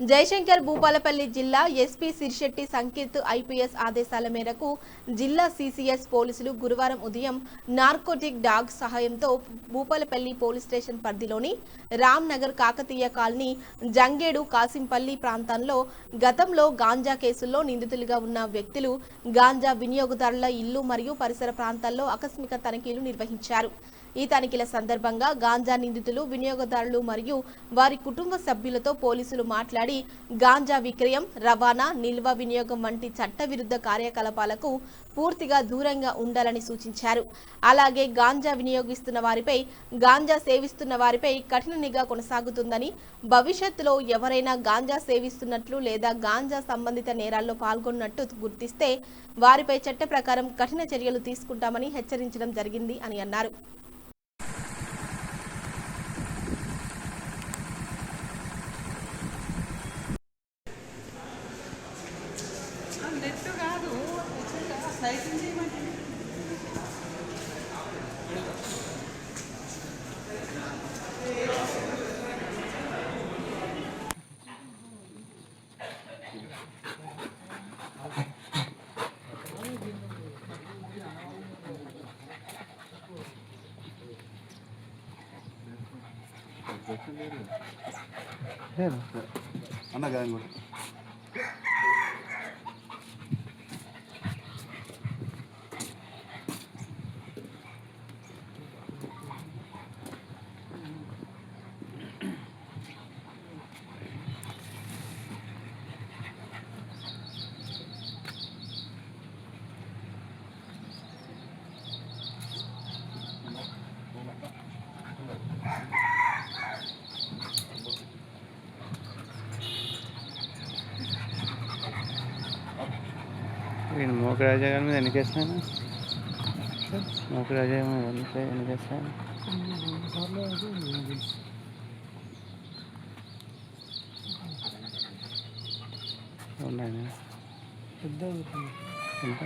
జయశంకర్ భూపాలపల్లి జిల్లా SP Sirisetti Sankeerth IPS ఆదేశాల మేరకు జిల్లా సీసీఎస్ పోలీసులు గురువారం ఉదయం నార్కోటిక్ డాగ్ సహాయంతో భూపాలపల్లి పోలీస్ స్టేషన్ పరిధిలోని రామ్ నగర్ కాకతీయ కాలనీ జంగేడు కాసింపల్లి ప్రాంతంలో గతంలో గాంజా కేసుల్లో నిందితులుగా ఉన్న వ్యక్తులు గాంజా వినియోగదారుల ఇల్లు మరియు పరిసర ప్రాంతాల్లో ఆకస్మిక తనిఖీలు నిర్వహించారు. ఈ తనిఖీల సందర్భంగా గాంజా నిందితులు వినియోగదారులు మరియు వారి కుటుంబ సభ్యులతో పోలీసులు మాట్లాడి గాంజా విక్రయం, రవాణా, నిల్వ, వినియోగం వంటి చట్టవిరుద్ధ కార్యకలాపాలకు పూర్తిగా దూరంగా ఉండాలని సూచించారు. అలాగే గాంజా వినియోగిస్తున్న వారిపై, గాంజా సేవిస్తున్న వారిపై కఠిన నిఘా కొనసాగుతుందని, భవిష్యత్తులో ఎవరైనా గాంజా సేవిస్తున్నట్లు లేదా గాంజా సంబంధిత నేరాల్లో పాల్గొన్నట్టు గుర్తిస్తే వారిపై చట్ట ప్రకారం కఠిన చర్యలు తీసుకుంటామని హెచ్చరించడం జరిగింది అని అన్నారు. అన్న గాయం కూడా మోకరాజా గారి మీద ఎన్ని కేసులు మోకరాజా ఎన్ని కేసులు ఉన్నాయా? ఎంత